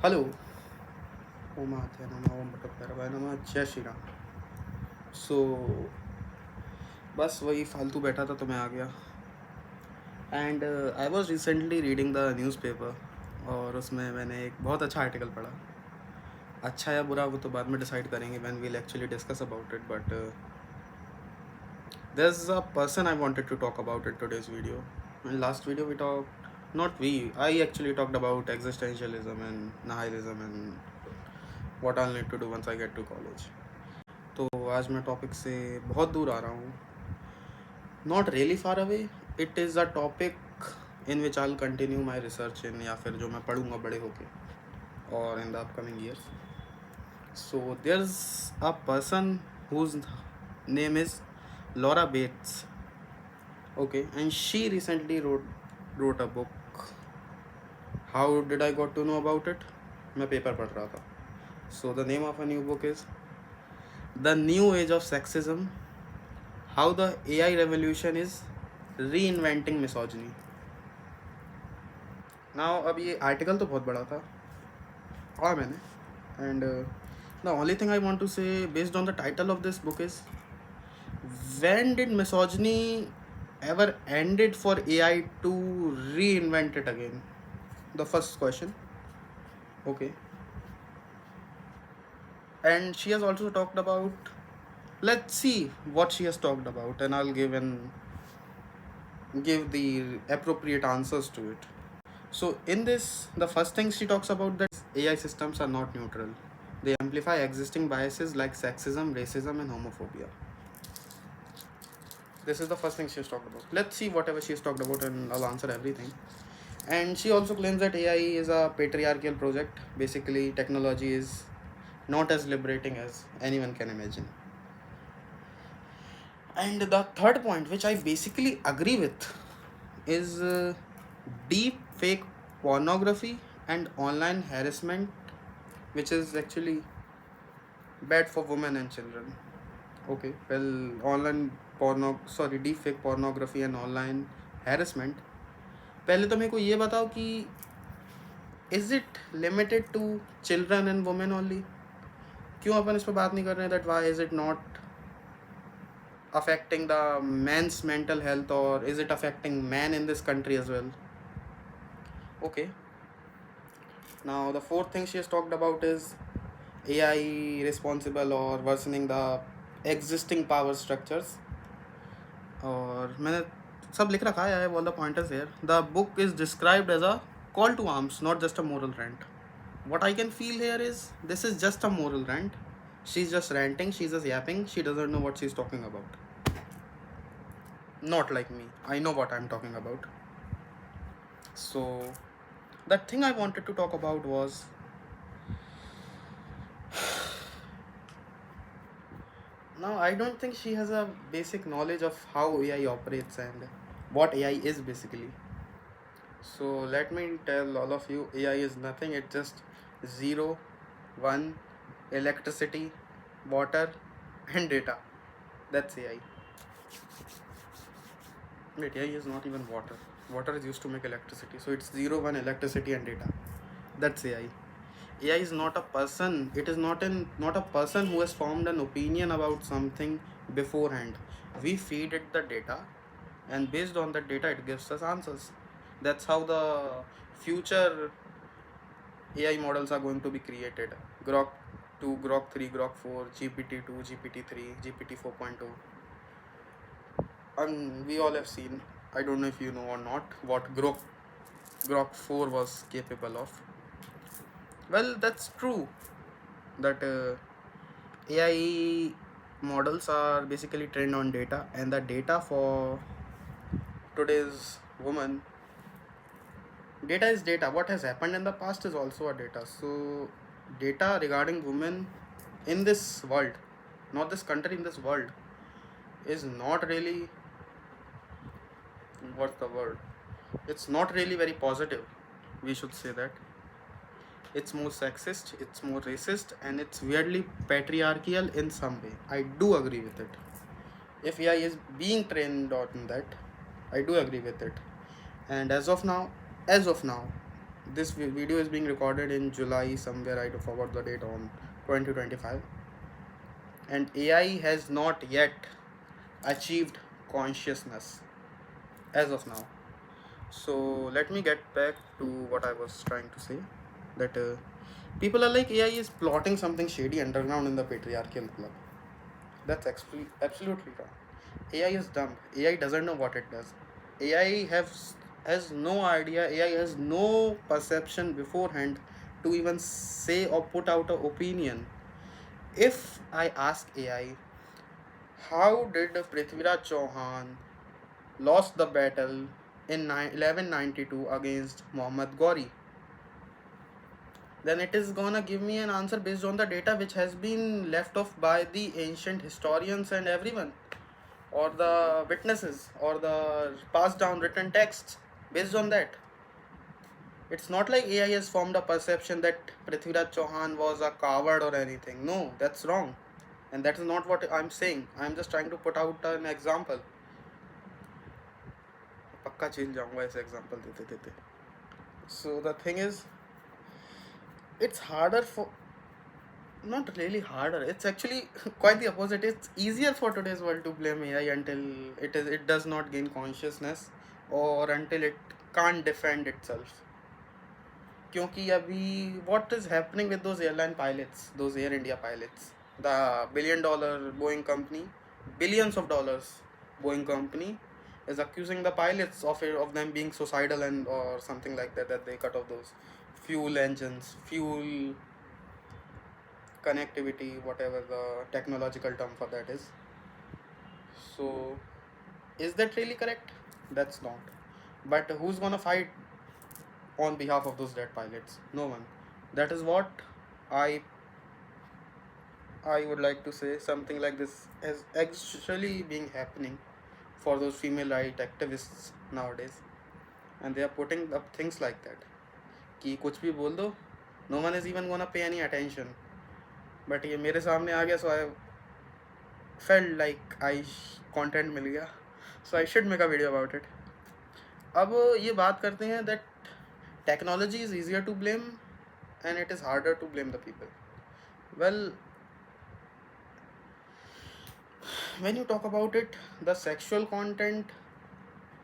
Hello. ओम आत्या नमः ओम बटोपैरवाय नमः जय श्री राम। सो बस वही फालतू बैठा था तो मैं आ गया। And I was recently reading the newspaper और उसमें मैंने एक बहुत अच्छा आर्टिकल पढ़ा। अच्छा या बुरा वो तो बाद में डिसाइड करेंगे when will actually discuss about it, but there is a person I wanted to talk about it today's video. In last video we talk not we I actually talked about existentialism and nihilism and what I'll need to do once I get to college. तो आज मैं topic से बहुत दूर आ रहा हूँ, not really far away. It is a topic in which I continue my research in, या फिर जो मैं पढ़ूँगा बड़े होके और in the upcoming years. So there is a person whose name is Laura Bates. Okay, and she recently wrote a book. How did I got to know about it? मैं paper पढ़ रहा था. So the name of a new book is The New Age of Sexism, How the AI Revolution is Reinventing Misogyny. Now अब ये article तो बहुत बड़ा था पढ़ा मैंने, and the only thing I want to say based on the title of this book is when did misogyny ever ended for AI to reinvent it again? The first question. Okay. And she has also talked about, let's see what she has talked about, and I'll give the appropriate answers to it. So in this, the first thing she talks about that AI systems are not neutral. They amplify existing biases like sexism, racism, and homophobia. This is the first thing she's talked about. Let's see whatever she's talked about and I'll answer everything. And she also claims that AI is a patriarchal project. Basically, technology is not as liberating as anyone can imagine. And the third point, which I basically agree with, is deep fake pornography and online harassment, which is actually bad for women and children. Okay, well, deep fake pornography and online harassment. पहले तो मेरे को ये बताओ कि is it limited to children and women only? क्यों अपन इस पर बात नहीं कर रहे हैं that why is it not affecting the man's mental health, or is it affecting man in this country as well? Okay, now the fourth thing she has talked about is AI responsible or worsening the existing power structures. और मैंने सब लिख रखा है, all the pointers here. The book is described as a call to arms, not just a moral rant. What I can feel here is this is just a moral rant. She's just ranting, she's just yapping, she doesn't know what she's talking about. Not like me, I know what I'm talking about. So the thing I wanted to talk about was now I don't think she has a basic knowledge of how AI operates and what AI is basically. So let me tell all of you, AI is nothing, it's just 0 1 electricity, water, and data. That's AI. Wait, AI is not even water. Water is used to make electricity. So it's 0 1 electricity and data. That's AI. AI is not a person. It is not a person who has formed an opinion about something beforehand. We feed it the data, and based on that data it gives us answers. That's how the future AI models are going to be created. Grok 2, Grok 3, Grok 4, GPT 2, GPT 3, GPT 4.0. And we all have seen, I don't know if you know or not, what Grok 4 was capable of. Well, that's true that AI models are basically trained on data, and the data for today's woman, data is data. What has happened in the past is also a data. So data regarding women in this world, not this country, in this world, is not really, what's the word, it's not really very positive, we should say that. It's more sexist, it's more racist, and it's weirdly patriarchal in some way. I do agree with it. If AI is being trained on that, I do agree with it. And as of now, This video is being recorded in July somewhere, I forgot the date, on 2025, and AI has not yet achieved consciousness as of now. So let me get back to what I was trying to say. That people are like, AI is plotting something shady underground in the patriarchal club. That's absolutely wrong. AI is dumb. AI doesn't know what it does. AI has no idea. AI has no perception beforehand to even say or put out an opinion. If I ask AI, how did Prithviraj Chauhan lost the battle in 1192 against Muhammad Ghori, then it is gonna give me an answer based on the data which has been left off by the ancient historians and everyone, or the witnesses, or the passed down written texts. Based on that, it's not like AI has formed a perception that Prithviraj Chauhan was a coward or anything. No, that's wrong, and that is not what I'm saying. I'm just trying to put out an example. पक्का change जाऊंगा ऐसे example देते देते. So the thing is, it's harder for, not really harder, it's actually quite the opposite. It's easier for today's world to blame AI until it does not gain consciousness, or until it can't defend itself. क्योंकि अभी what is happening with those airline pilots, those Air India pilots, the $1 billion Boeing company, billions of dollars Boeing company is accusing the pilots of them being suicidal and or something like that, that they cut off those fuel engines, fuel connectivity, whatever the technological term for that is. So is that really correct? That's not. But who's gonna fight on behalf of those dead pilots? No one. That is what I I would like to say. Something like this is actually being happening for those female right activists nowadays, and they are putting up things like that कि कुछ भी बोल दो, no one is even gonna pay any attention. But ये मेरे सामने आ गया, so I felt like content मिल गया, so I should make a video about it. अब ये बात करते हैं that technology is easier to blame and it is harder to blame the people. Well, when you talk about it, the sexual content,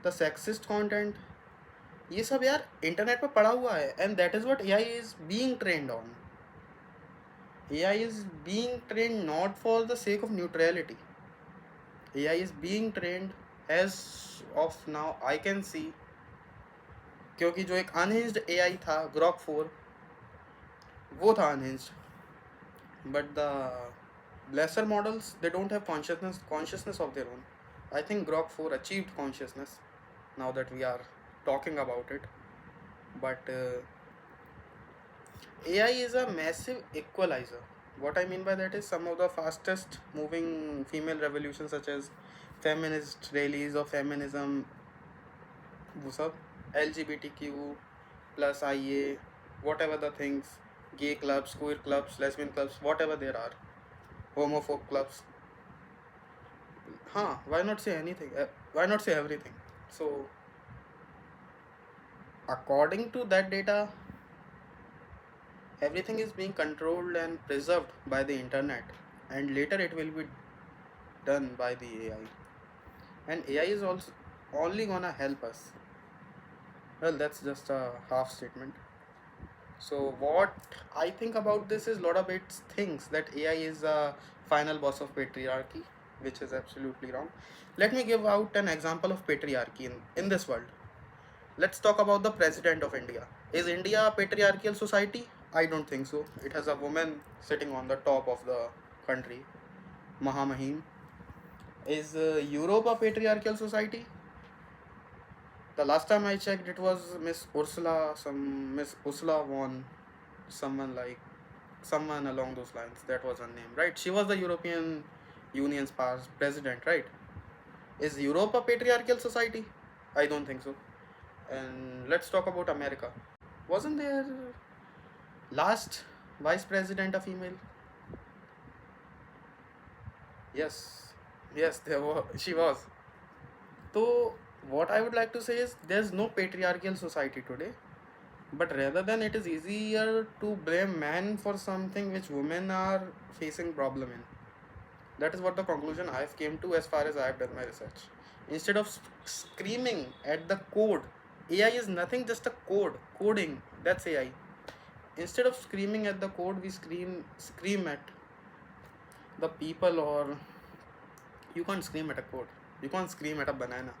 the sexist content, ये सब यार internet पे पड़ा हुआ है, and that is what AI is being trained on. AI is being trained not for the sake of neutrality. AI is being trained, as of now I can see, क्योंकि जो एक unhinged AI था Grok 4, वो था unhinged, but the lesser models, they don't have consciousness of their own. I think Grok 4 achieved consciousness, now that we are talking about it. But AI is a massive equalizer. What I mean by that is, some of the fastest moving female revolutions, such as feminist rallies or feminism, वो सब LGBTQ plus IA, whatever the things, gay clubs, queer clubs, lesbian clubs, whatever there are, homophobe clubs. Why not say anything? Why not say everything? So according to that data, everything is being controlled and preserved by the internet, and later it will be done by the AI. And AI is also only gonna help us. Well, that's just a half statement. So what I think about this is, a lot of it thinks that AI is a final boss of patriarchy, which is absolutely wrong. Let me give out an example of patriarchy in this world. Let's talk about the president of India. Is India a patriarchal society? I don't think so. It has a woman sitting on the top of the country, Mahamahim. Is Europe a patriarchal society? The last time I checked, it was Miss Ursula von someone along those lines. That was her name, right? She was the European Union's past president, right? Is Europe a patriarchal society? I don't think so. And let's talk about America. Wasn't there last vice president a female? Yes, she was. So what I would like to say is, there's no patriarchal society today. But rather than, it is easier to blame men for something which women are facing problem in. That is what the conclusion I've came to as far as I've done my research. Instead of screaming at the code, AI is nothing, just a coding. That's AI. Instead of screaming at the code, we scream at the people. Or you can't scream at a code. You can't scream at a banana.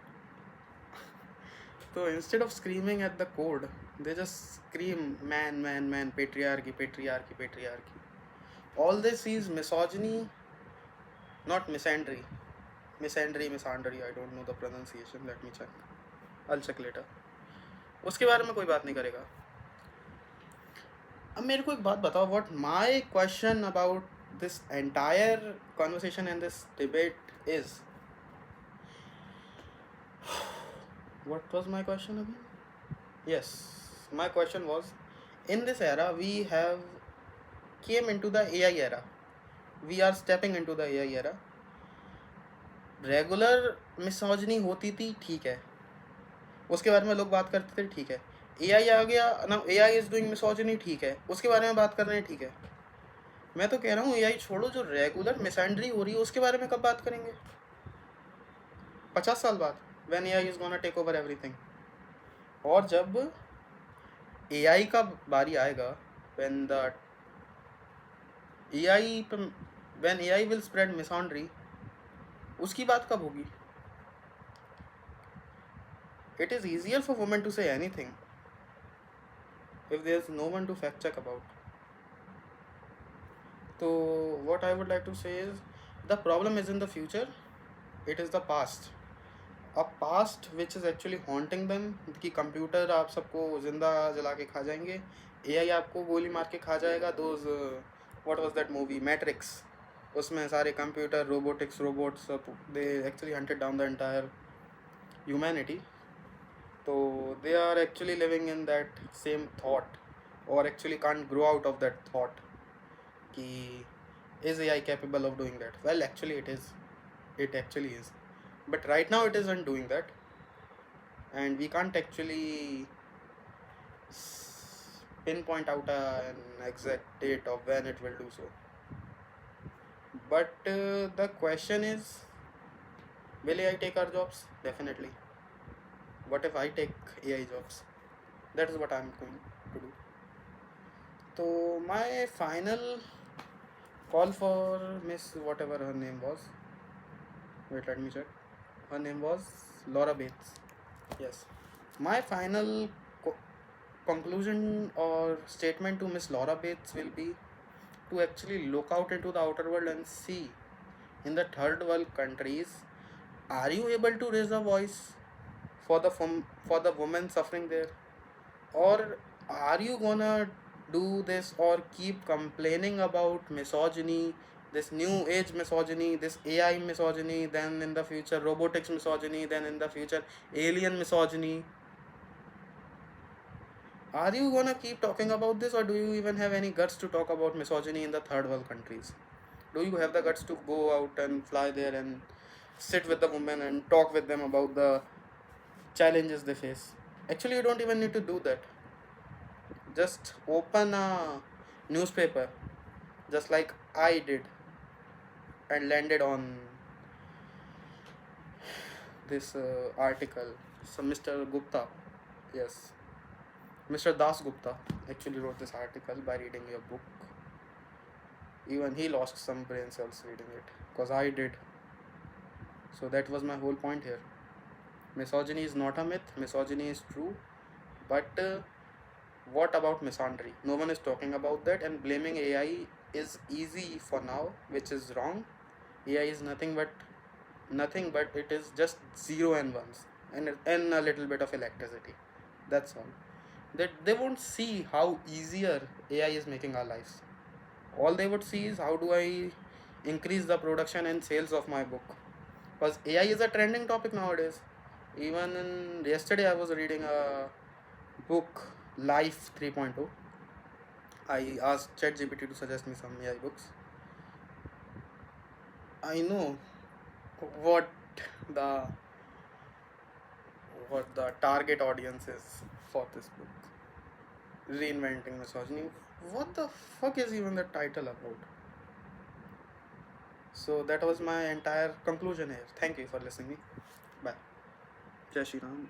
So instead of screaming at the code, they just scream man, man, man, patriarchy, patriarchy, patriarchy. All they see is misogyny, not misandry. Misandry, I don't know the pronunciation. Let me check. I'll check later. उसके बारे में कोई बात नहीं करेगा. अब मेरे को एक बात बताओ, what my question about this entire conversation and this debate is, what was my question again? Yes, my question was, in this era we have came into the AI era. We are stepping into the AI era. Regular misogyny होती थी, ठीक है, उसके बारे में लोग बात करते थे, ठीक है. AI आ गया ना, AI इज डूइंग मिसोजनी, ठीक है, उसके बारे में बात कर रहे हैं, ठीक है. मैं तो कह रहा हूँ AI छोड़ो, जो रेगुलर मिसैंड्री हो रही है उसके बारे में कब बात करेंगे? 50 साल बाद, when AI is gonna take over everything. और जब AI का बारी आएगा, when the AI when AI will spread misandry, उसकी बात कब होगी? It is easier for women to say anything if there is no one to fact check about. So what I would like to say is, the problem is in the future, it is the past. A past which is actually haunting them, कि computer आप सबको जिंदा जला के खा जाएंगे, AI आपको गोली मार के खा जाएगा. Those what was that movie, Matrix, उसमें सारे computer, robots, they actually hunted down the entire humanity. So they are actually living in that same thought, or actually can't grow out of that thought. Ki, is AI capable of doing that? Well, actually it is. It actually is. But right now it isn't doing that. And we can't actually pinpoint out an exact date of when it will do so. But the question is, will AI take our jobs? Definitely. What if I take AI jobs? That is what I'm going to do. So my final call for Miss whatever her name was. Wait, let me check. Her name was Laura Bates. Yes. My final conclusion or statement to Miss Laura Bates will be to actually look out into the outer world and see, in the third world countries, are you able to raise a voice for the women suffering there? Or are you gonna do this or keep complaining about misogyny, this new age misogyny, this AI misogyny, then in the future robotics misogyny, then in the future alien misogyny? Are you gonna keep talking about this, or do you even have any guts to talk about misogyny in the third world countries? Do you have the guts to go out and fly there and sit with the women and talk with them about the challenges they face? Actually, you don't even need to do that. Just open a newspaper, just like I did, and landed on this article. So Mr. Gupta, yes, Mr. Das Gupta actually wrote this article by reading your book. Even he lost some brain cells reading it, because I did. So that was my whole point here. Misogyny is not a myth, misogyny is true. But what about misandry? No one is talking about that, and blaming AI is easy for now, which is wrong. AI is nothing but it is just zero and ones, and a little bit of electricity. That's all. That they won't see how easier AI is making our lives. All they would see is, how do I increase the production and sales of my book? Because AI is a trending topic nowadays. Even yesterday I was reading a book, Life 3.0. I asked ChatGPT to suggest me some AI books. I know what the what the target audience is for this book. reinventing misogyny. What the fuck is even the title about? So that was my entire conclusion here. Thank you for listening. Bye. Jai Shri Ram.